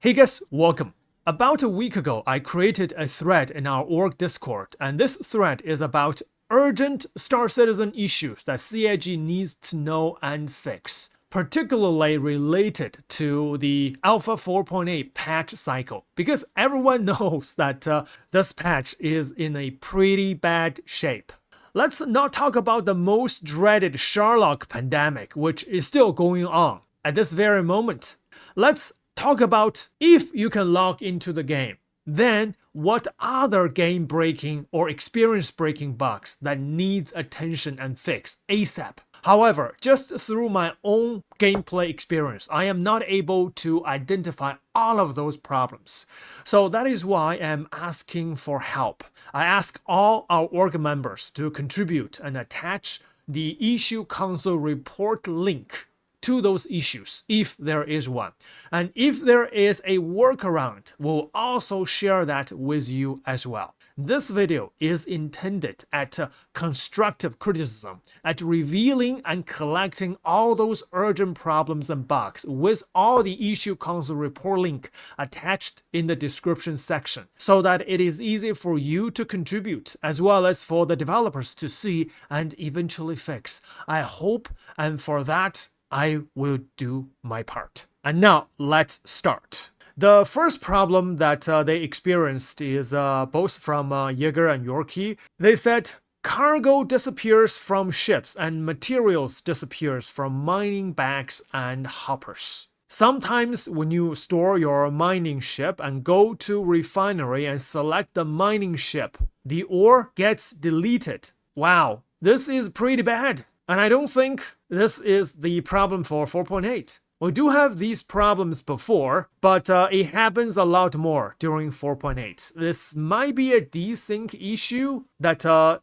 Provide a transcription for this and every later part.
Hey guys, welcome. About a week ago, I created a thread in our org Discord, and this thread is about urgent Star Citizen issues that CIG needs to know and fix, particularly related to the Alpha 4.8 patch cycle, because everyone knows that this patch is in a pretty bad shape. Let's not talk about the most dreaded Sherlock pandemic, which is still going on at this very moment. Let's talk about if you can log into the game, then what other game-breaking or experience-breaking bugs that needs attention and fix ASAP. However, just through my own gameplay experience, I am not able to identify all of those problems. So that is why I am asking for help. I ask all our org members to contribute and attach the issue console report link to those issues, if there is one. And if there is a workaround, we'll also share that with you as well. This video is intended at constructive criticism, at revealing and collecting all those urgent problems and bugs with all the issue console report link attached in the description section, so that it is easy for you to contribute as well as for the developers to see and eventually fix. I hope, and for that, I will do my part. And now let's start. The first problem that they experienced is both from Jaeger and Yorkie. They said cargo disappears from ships and materials disappears from mining bags and hoppers. Sometimes when you store your mining ship and go to refinery and select the mining ship, the ore gets deleted. Wow, this is pretty bad. And I don't think this is the problem for 4.8. We do have these problems before, but it happens a lot more during 4.8. This might be a desync issue that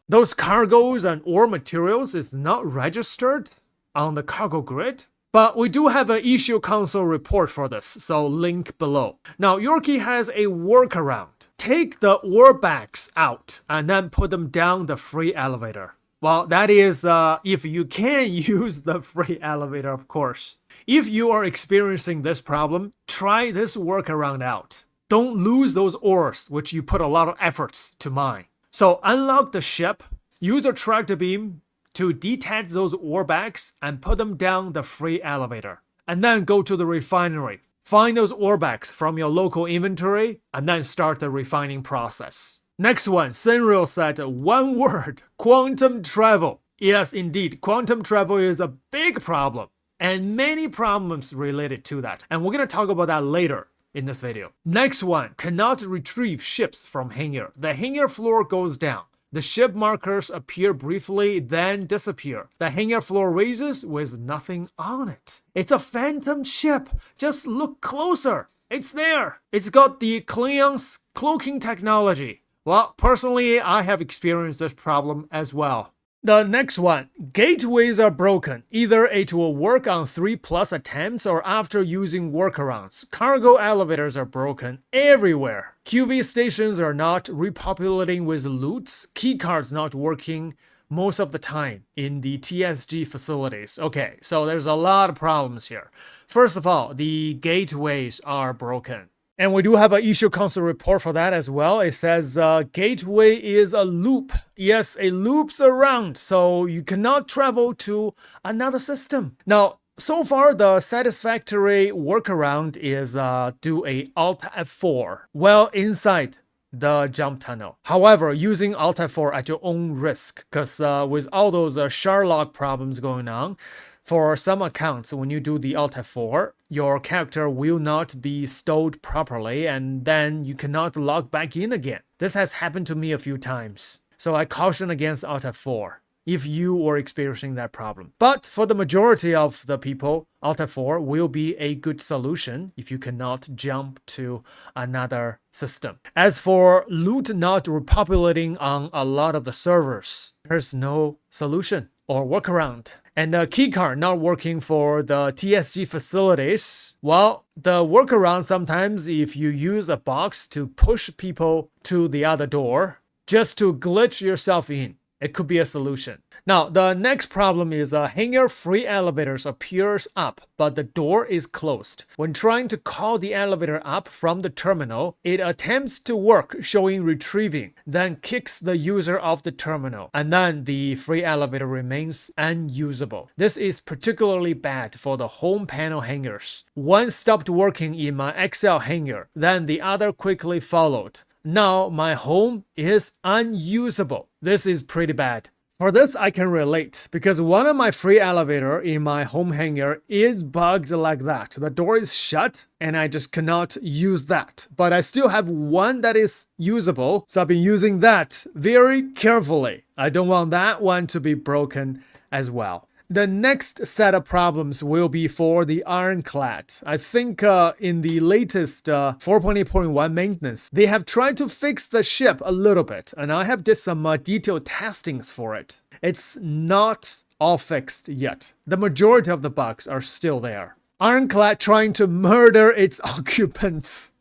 those cargoes and ore materials is not registered on the cargo grid. But we do have an issue console report for this, so link below. Now, Yorkie has a workaround. Take the ore bags out and then put them down the free elevator. Well, that is if you can use the free elevator, of course. If you are experiencing this problem, try this workaround out. Don't lose those ores, which you put a lot of efforts to mine. So unlock the ship, use a tractor beam to detach those ore bags and put them down the free elevator. And then go to the refinery. Find those ore bags from your local inventory and then start the refining process. Next one, Senreal said one word, quantum travel. Yes, indeed, quantum travel is a big problem and many problems related to that. And we're going to talk about that later in this video. Next one, cannot retrieve ships from hangar. The hangar floor goes down. The ship markers appear briefly, then disappear. The hangar floor raises with nothing on it. It's a phantom ship. Just look closer. It's there. It's got the Cleon's cloaking technology. Well, personally, I have experienced this problem as well. The next one, gateways are broken. Either it will work on 3+ attempts or after using workarounds. Cargo elevators are broken everywhere. QV stations are not repopulating with loots. Keycards not working most of the time in the TSG facilities. Okay, so there's a lot of problems here. First of all, the gateways are broken. And we do have an issue console report for that as well. It says gateway is a loop. Yes, it loops around, so you cannot travel to another system. Now, so far, the satisfactory workaround is do a Alt F4 while inside the jump tunnel. However, using Alt F4 at your own risk, because with all those Sherlock problems going on, for some accounts, when you do the Alt F4, your character will not be stowed properly and then you cannot log back in again. This has happened to me a few times. So I caution against Alt F4 if you were experiencing that problem. But for the majority of the people, Alt F4 will be a good solution if you cannot jump to another system. As for loot not repopulating on a lot of the servers, there's no solution or workaround. And the keycard not working for the TSG facilities. Well, the workaround sometimes if you use a box to push people to the other door, just to glitch yourself in. It could be a solution. Now, the next problem is Hangar free elevators appears up, but the door is closed. When trying to call the elevator up from the terminal, it attempts to work showing retrieving, then kicks the user off the terminal, and then the free elevator remains unusable. This is particularly bad for the home panel hangars. One stopped working in my XL hangar, then the other quickly followed. Now my home is unusable. This is pretty bad. For this, I can relate because one of my free elevator in my home hangar is bugged like that. The door is shut and I just cannot use that. But I still have one that is usable, so I've been using that very carefully. I don't want that one to be broken as well. The next set of problems will be for the Ironclad. I think in the latest 4.8.1 maintenance, they have tried to fix the ship a little bit, and I have did some detailed testings for it. It's not all fixed yet. The majority of the bugs are still there. Ironclad trying to murder its occupants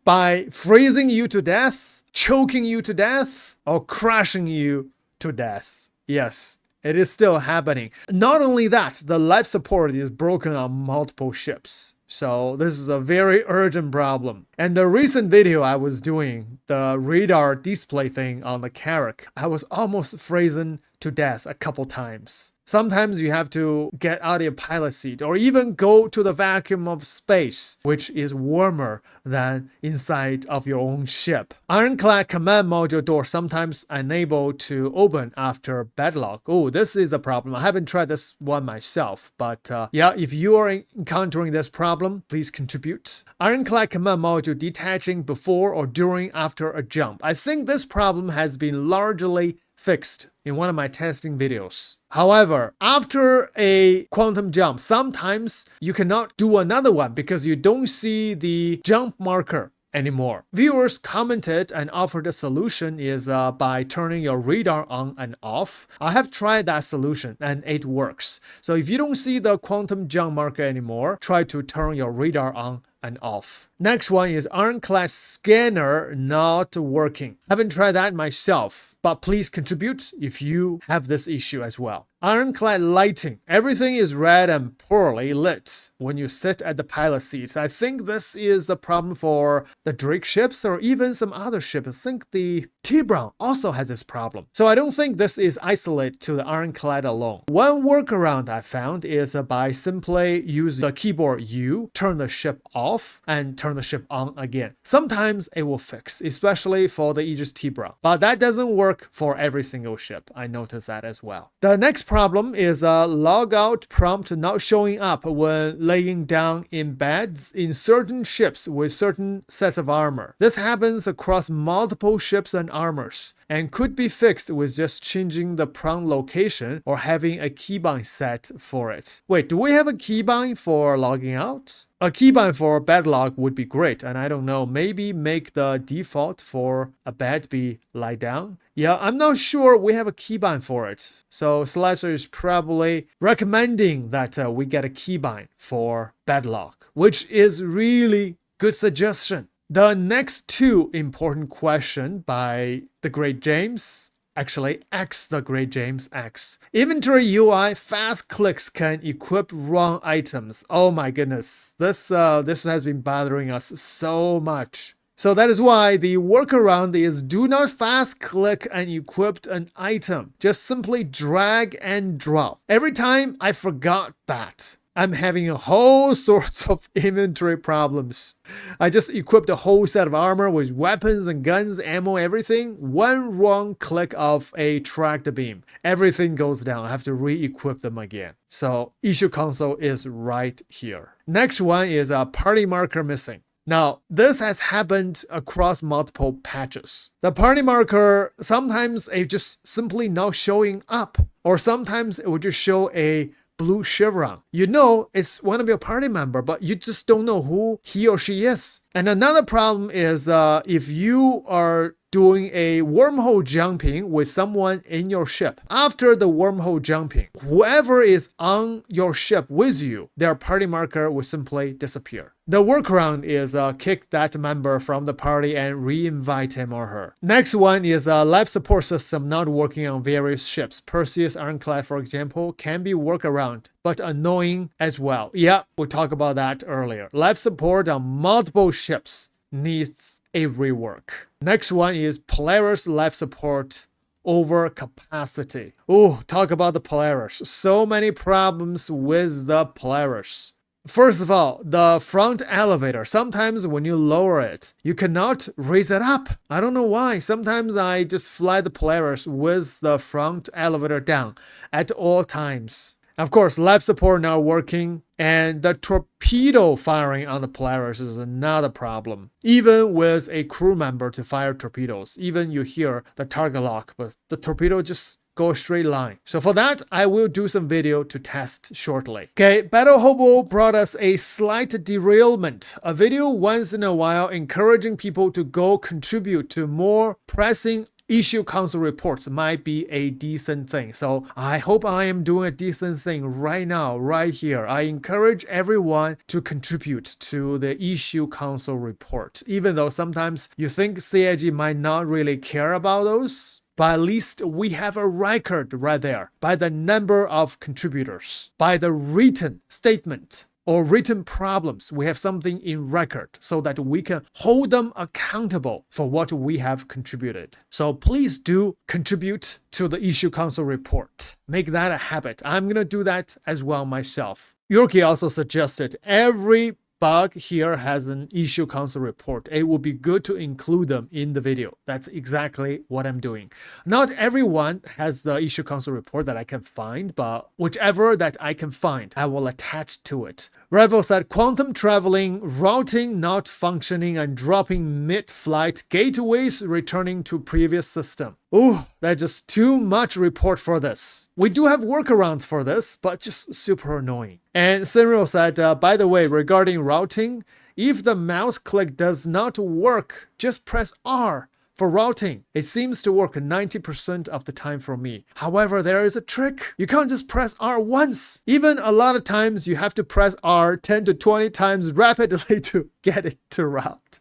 by freezing you to death, choking you to death, or crashing you to death. Yes. It is still happening. Not only that, the life support is broken on multiple ships. So this is a very urgent problem. And the recent video I was doing, the radar display thing on the Carrack, I was almost frozen to death a couple times. Sometimes you have to get out of your pilot seat or even go to the vacuum of space, which is warmer than inside of your own ship. Ironclad command module door sometimes unable to open after Bedlog. Oh, this is a problem. I haven't tried this one myself, but yeah, if you are encountering this problem, please contribute. Ironclad command module detaching before or during after a jump. I think this problem has been largely fixed in one of my testing videos. However, after a quantum jump, sometimes you cannot do another one because you don't see the jump marker anymore. Viewers commented and offered a solution is by turning your radar on and off. I have tried that solution and it works. So if you don't see the quantum jump marker anymore, try to turn your radar on and off. Next one is Ironclad scanner not working. Haven't tried that myself, but please contribute if you have this issue as well. Ironclad lighting. Everything is red and poorly lit when you sit at the pilot seat. I think this is the problem for the Drake ships or even some other ships. I think the T-Brown also has this problem. So I don't think this is isolated to the Ironclad alone. One workaround I found is by simply use the keyboard U, turn the ship off, and turn the ship on again. Sometimes it will fix, especially for the Aegis T-Brown. But that doesn't work for every single ship. I noticed that as well. The next problem is a logout prompt not showing up when laying down in beds in certain ships with certain sets of armor. This happens across multiple ships and armors and could be fixed with just changing the prompt location or having a keybind set for it. Wait, do we have a keybind for logging out? A keybind for Bedlog would be great, and I don't know, maybe make the default for a bed be lie down? Yeah, I'm not sure we have a keybind for it. So Slicer is probably recommending that we get a keybind for Bedlog, which is really good suggestion. The next two important question by the Great James, actually X the Great James X. Inventory UI fast clicks can equip wrong items. Oh my goodness, this has been bothering us so much. So that is why the workaround is do not fast click and equip an item. Just simply drag and drop. Every time I forgot that, I'm having a whole sorts of inventory problems. I just equipped a whole set of armor with weapons and guns, ammo, everything. One wrong click of a tractor beam. Everything goes down. I have to re-equip them again. So issue console is right here. Next one is a party marker missing. Now, this has happened across multiple patches. The party marker, sometimes it just simply not showing up. Or sometimes it will just show a blue chevron. You know it's one of your party member, but you just don't know who he or she is. And another problem is if you are doing a wormhole jumping with someone in your ship. After the wormhole jumping, whoever is on your ship with you, their party marker will simply disappear. The workaround is kick that member from the party and re-invite him or her. Next one is a life support system not working on various ships. Perseus, Ironclad, for example, can be workaround, but annoying as well. Yeah, we talked about that earlier. Life support on multiple ships needs a rework. Next one is Polaris life support overcapacity. Oh, talk about the Polaris. So many problems with the Polaris. First of all, the front elevator, sometimes when you lower it, you cannot raise it up. I don't know why. Sometimes I just fly the Polaris with the front elevator down at all times. Of course, life support not working, and the torpedo firing on the Polaris is another problem. Even with a crew member to fire torpedoes, even you hear the target lock, but the torpedo just go a straight line. So for that, I will do some video to test shortly. Okay, Battle Hobo brought us a slight derailment. A video once in a while encouraging people to go contribute to more pressing issue console reports might be a decent thing. So I hope I am doing a decent thing right now, right here. I encourage everyone to contribute to the issue console report, even though sometimes you think CIG might not really care about those. But at least we have a record right there by the number of contributors, by the written statement or written problems. We have something in record so that we can hold them accountable for what we have contributed. So please do contribute to the issue console report. Make that a habit. I'm going to do that as well myself. Yorkie also suggested every bug here has an issue console report. It would be good to include them in the video. That's exactly what I'm doing. Not everyone has the issue console report that I can find, but whichever that I can find, I will attach to it. Referral said quantum traveling, routing not functioning and dropping mid-flight, gateways returning to previous system. Ooh, that's just too much report for this. We do have workarounds for this, but just super annoying. And Sinreal said, by the way, regarding routing, if the mouse click does not work, just press R for routing. It seems to work 90% of the time for me. However, there is a trick. You can't just press R once. Even a lot of times you have to press R 10 to 20 times rapidly to get it to route.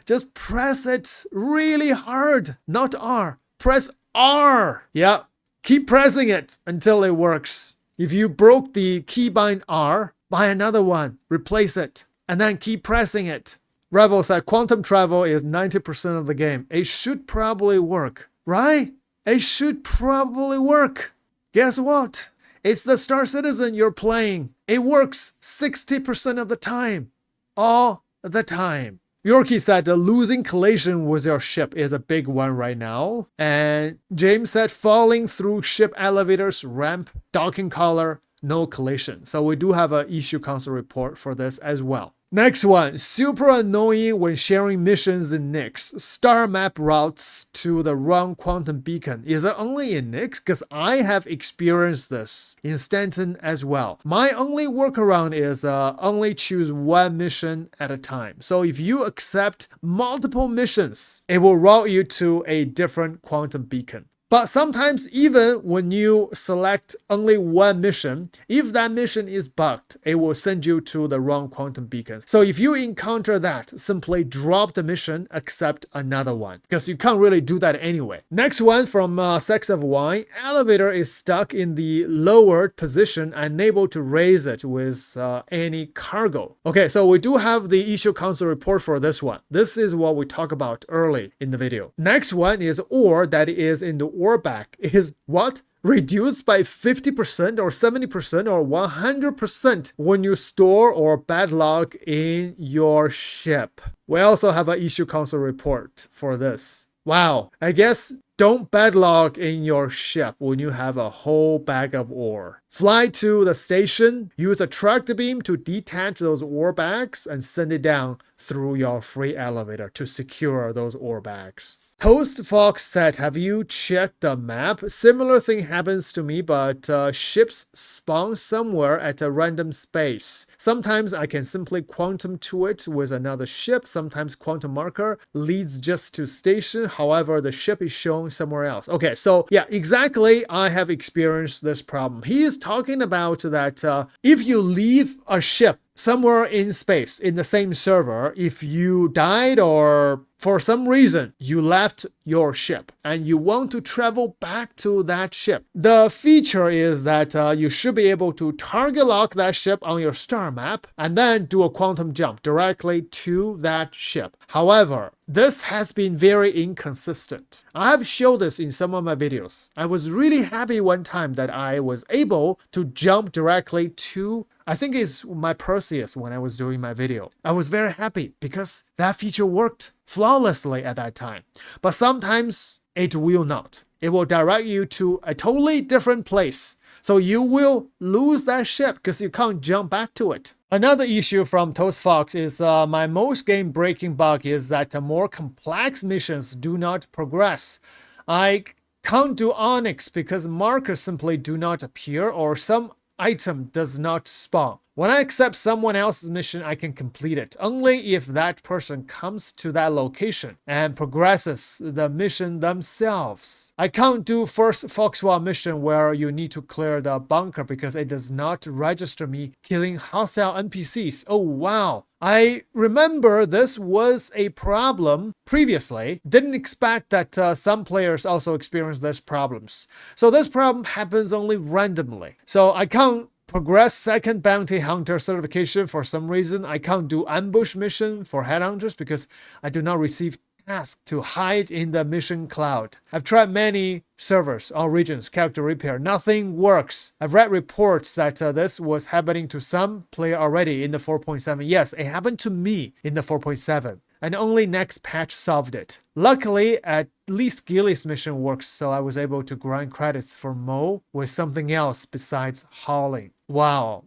Just press it really hard, not R. Press R. Yeah, keep pressing it until it works. If you broke the keybind R, buy another one, replace it, and then keep pressing it. Revel said quantum travel is 90% of the game. It should probably work, right? It should probably work. Guess what? It's the Star Citizen you're playing. It works 60% of the time. All the time. Yorkie said losing collision with your ship is a big one right now. And James said falling through ship elevators, ramp, docking collar, no collision. So we do have an issue console report for this as well. Next one, super annoying when sharing missions in Nix. Starmap routes to the wrong quantum beacon. Is it only in Nix? Because I have experienced this in Stanton as well. My only workaround is only choose one mission at a time. So if you accept multiple missions, it will route you to a different quantum beacon. But sometimes even when you select only one mission, if that mission is bugged, it will send you to the wrong quantum beacon. So if you encounter that, simply drop the mission, accept another one, because you can't really do that anyway. Next one from Sex of Wine, elevator is stuck in the lowered position, unable to raise it with any cargo. Okay, so we do have the issue console report for this one. This is what we talked about early in the video. Next one is ore that is in the ore back is what? Reduced by 50% or 70% or 100% when you store or Bedlog in your ship. We also have an issue console report for this. Wow, I guess don't Bedlog in your ship when you have a whole bag of ore. Fly to the station, use a tractor beam to detach those ore bags and send it down through your free elevator to secure those ore bags. Toast Fox said, have you checked the map? Similar thing happens to me, but ships spawn somewhere at a random space. Sometimes I can simply quantum to it with another ship. Sometimes quantum marker leads just to station. However, the ship is shown somewhere else. Okay, so yeah, exactly. I have experienced this problem. He is talking about that if you leave a ship somewhere in space in the same server, if you died or for some reason you left your ship and you want to travel back to that ship, the feature is that you should be able to target lock that ship on your star map and then do a quantum jump directly to that ship. However, this has been very inconsistent. I have showed this in some of my videos. I was really happy one time that I was able to jump directly to, I think it's my Perseus when I was doing my video. I was very happy because that feature worked flawlessly at that time. But sometimes it will not. It will direct you to a totally different place. So you will lose that ship because you can't jump back to it. Another issue from Toast Fox is my most game-breaking bug is that more complex missions do not progress. I can't do Onyx because markers simply do not appear or some item does not spawn. When I accept someone else's mission, I can complete it only if that person comes to that location and progresses the mission themselves. I can't do first Foxwell mission where you need to clear the bunker because it does not register me killing hostile NPCs. Oh wow. I remember this was a problem previously. Didn't expect that some players also experience these problems. So this problem happens only randomly. So I can't progress second bounty hunter certification for some reason. I can't do ambush mission for headhunters because I do not receive task to hide in the mission cloud. I've tried many servers or regions, character repair. Nothing works. I've read reports that this was happening to some player already in the 4.7. Yes, it happened to me in the 4.7. And only next patch solved it. Luckily, at least Gilly's mission works, so I was able to grind credits for Mo with something else besides hauling. Wow.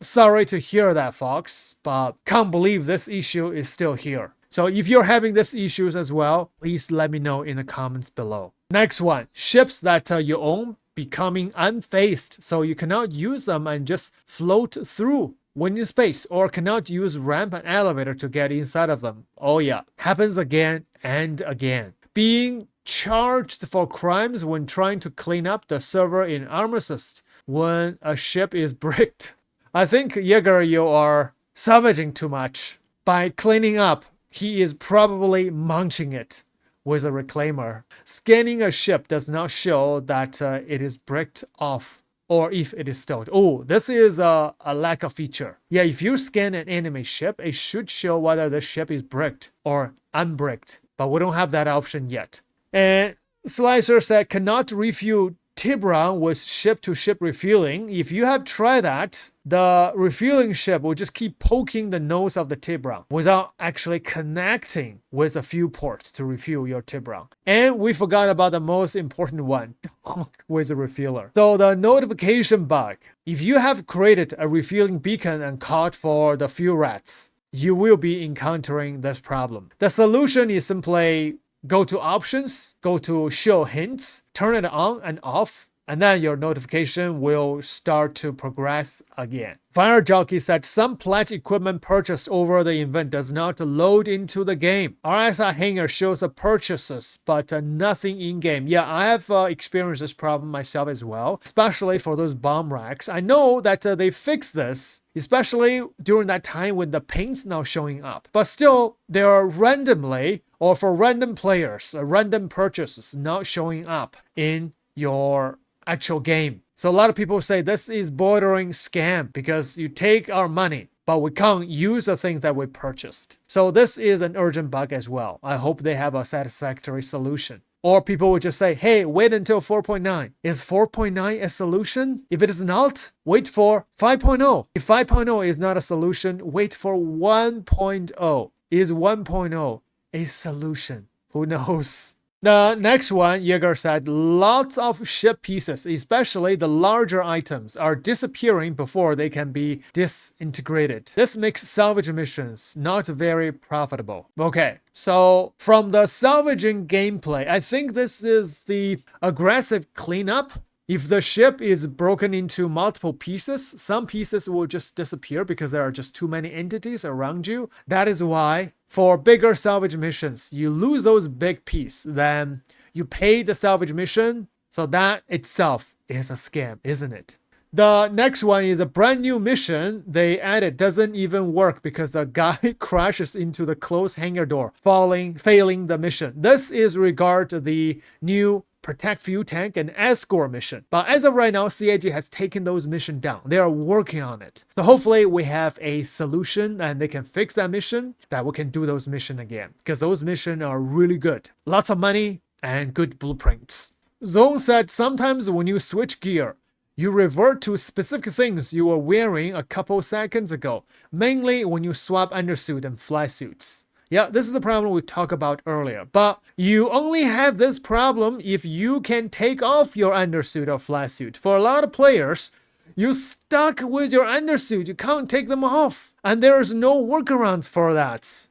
Sorry to hear that, Fox, but can't believe this issue is still here. So if you're having these issues as well, please let me know in the comments below. Next one, ships that you own becoming unfaced, so you cannot use them and just float through when in space, or cannot use ramp and elevator to get inside of them. Oh yeah, happens again and again. Being charged for crimes when trying to clean up the server in Armistice when a ship is bricked. I think Jaeger, you are salvaging too much. By cleaning up, he is probably munching it with a reclaimer. Scanning a ship does not show that it is bricked off or if it is stowed. Oh, this is a lack of feature. Yeah, if you scan an enemy ship, it should show whether the ship is bricked or unbricked, but we don't have that option yet. And Slicer said, cannot refuel Tibran with ship-to-ship refueling. If you have tried that, the refueling ship will just keep poking the nose of the Tibran without actually connecting with a few ports to refuel your Tibran. And we forgot about the most important one, with the refueler. So the notification bug. If you have created a refueling beacon and caught for the fuel rats, you will be encountering this problem. The solution is simply go to options, go to show hints, turn it on and off, and then your notification will start to progress again. Fire Jockey said some pledge equipment purchased over the event does not load into the game. RSI Hangar shows the purchases, but nothing in-game. Yeah, I have experienced this problem myself as well, especially for those bomb racks. I know that they fixed this, especially during that time when the paint's now showing up. But still, there are randomly, or for random players, random purchases not showing up in your actual game. So a lot of people say this is bordering scam because you take our money, but we can't use the things that we purchased. So this is an urgent bug as well. I hope they have a satisfactory solution. Or people would just say, hey, wait until 4.9. Is 4.9 a solution? If it is not, wait for 5.0. If 5.0 is not a solution, wait for 1.0. Is 1.0 a solution? Who knows? The next one, Jaeger said, lots of ship pieces, especially the larger items, are disappearing before they can be disintegrated. This makes salvage missions not very profitable. Okay, so from the salvaging gameplay, I think this is the aggressive cleanup. If the ship is broken into multiple pieces, some pieces will just disappear because there are just too many entities around you. That is why for bigger salvage missions, you lose those big pieces, then you pay the salvage mission. So that itself is a scam, isn't it? The next one is a brand new mission they added, doesn't even work because the guy crashes into the closed hangar door, failing the mission. This is regard to the new protect fuel tank and escort mission. But as of right now, CIG has taken those missions down. They are working on it. So hopefully we have a solution and they can fix that mission, that we can do those missions again. Because those missions are really good. Lots of money and good blueprints. Zone said sometimes when you switch gear, you revert to specific things you were wearing a couple seconds ago. Mainly when you swap undersuit and fly suits. Yeah, this is the problem we talked about earlier. But you only have this problem if you can take off your undersuit or fly suit. For a lot of players, you're stuck with your undersuit. You can't take them off. And there's no workarounds for that.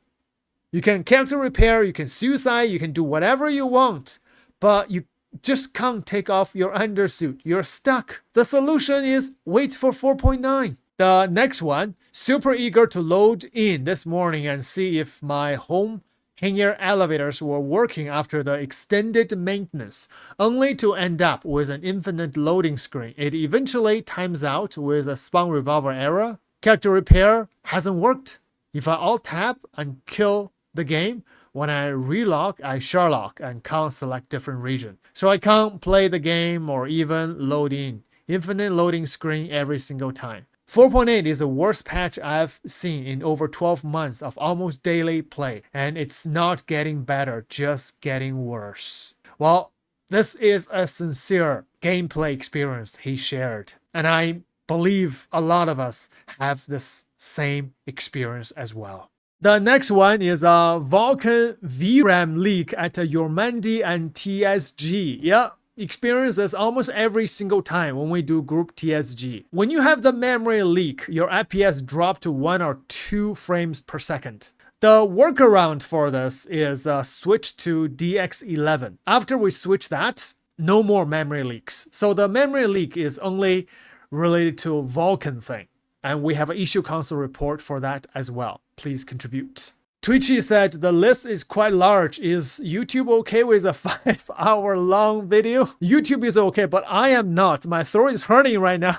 You can character repair, you can suicide, you can do whatever you want. But you just can't take off your undersuit. You're stuck. The solution is wait for 4.9. The next one, super eager to load in this morning and see if my home hangar elevators were working after the extended maintenance, only to end up with an infinite loading screen. It eventually times out with a spawn revolver error. Character repair hasn't worked. If I alt-tab and kill the game, when I relog, I Sherlock and can't select different region. So I can't play the game or even load in. Infinite loading screen every single time. 4.8 is the worst patch I've seen in over 12 months of almost daily play, and it's not getting better, just getting worse. Well, this is a sincere gameplay experience he shared, and I believe a lot of us have this same experience as well. The next one is a Vulcan VRAM leak at Yormandi and TSG. Yeah. Experience this almost every single time when we do group TSG. When you have the memory leak, your FPS drop to 1 or 2 frames per second. The workaround for this is switch to DX11. After we switch that, no more memory leaks. So the memory leak is only related to Vulcan thing. And we have an issue console report for that as well. Please contribute. Twitchy said the list is quite large. Is YouTube okay with a 5-hour long video? YouTube is okay, but I am not. My throat is hurting right now.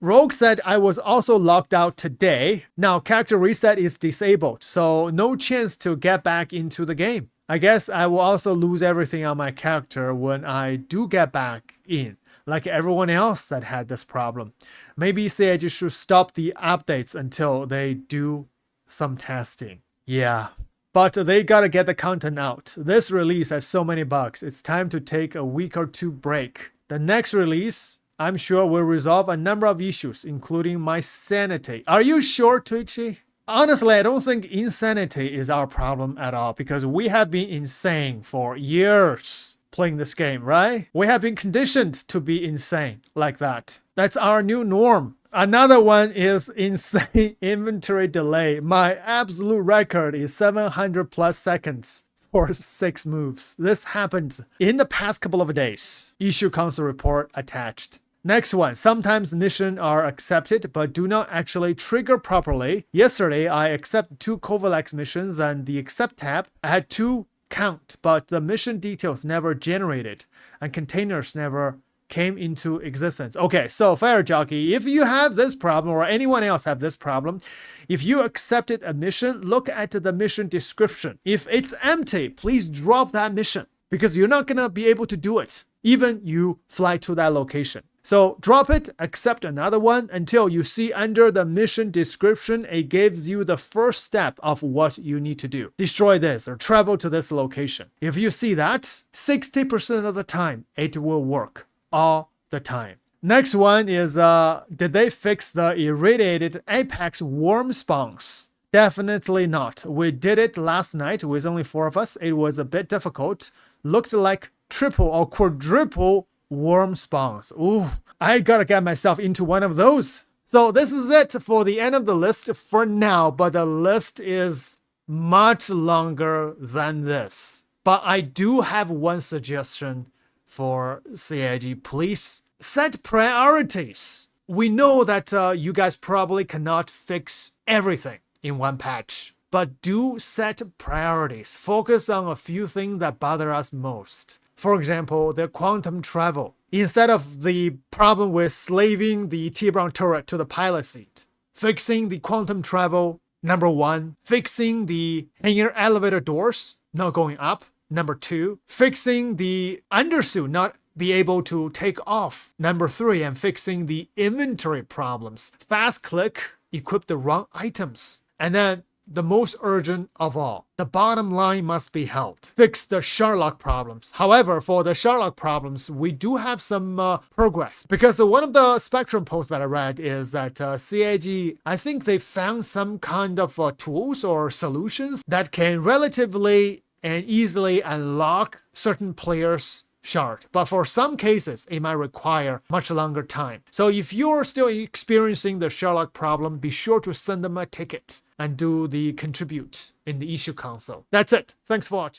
Rogue said I was also locked out today. Now character reset is disabled, so no chance to get back into the game. I guess I will also lose everything on my character when I do get back in, like everyone else that had this problem. Maybe CIG should stop the updates until they do some testing. Yeah, but they gotta get the content out. This release has so many bugs. It's time to take a week or 2 break. The next release, I'm sure, will resolve a number of issues, including my sanity. Are you sure, Twitchy? Honestly, I don't think insanity is our problem at all because we have been insane for years playing this game, right? We have been conditioned to be insane like that. That's our new norm. Another one is insane inventory delay. My absolute record is 700 plus seconds for 6 moves. This happened in the past couple of days. Issue console report attached. Next one, sometimes missions are accepted but do not actually trigger properly. Yesterday, I accepted 2 Kovalex missions and the accept tab. I had 2 count, but the mission details never generated and containers never came into existence. Okay, so Fire Jockey, if you have this problem or anyone else have this problem, if you accepted a mission, look at the mission description. If it's empty, please drop that mission because you're not gonna be able to do it, even you fly to that location. So drop it, accept another one until you see under the mission description, it gives you the first step of what you need to do. Destroy this or travel to this location. If you see that, 60% of the time, it will work. All the time. Next one is, did they fix the irradiated apex worm spawns? Definitely not. We did it last night with only 4 of us. It was a bit difficult. Looked like triple or quadruple worm spawns. Ooh, I gotta get myself into one of those. So this is it for the end of the list for now, but the list is much longer than this. But I do have one suggestion for CIG. Please set priorities. We know that you guys probably cannot fix everything in one patch, but do set priorities. Focus on a few things that bother us most. For example, the quantum travel. Instead of the problem with slaving the T-Brown turret to the pilot seat, fixing the quantum travel, number 1. Fixing the hangar elevator doors not going up, number 2. Fixing the undersuit not be able to take off, number 3. And fixing the inventory problems. Fast click, equip the wrong items. And then the most urgent of all, the bottom line must be held. Fix the Sherlock problems. However, for the Sherlock problems, we do have some progress. Because one of the Spectrum posts that I read is that CIG, I think they found some kind of tools or solutions that can relatively and easily unlock certain players' shard. But for some cases, it might require much longer time. So if you're still experiencing the Sherlock problem, be sure to send them a ticket and do the contribute in the issue console. That's it. Thanks for watching.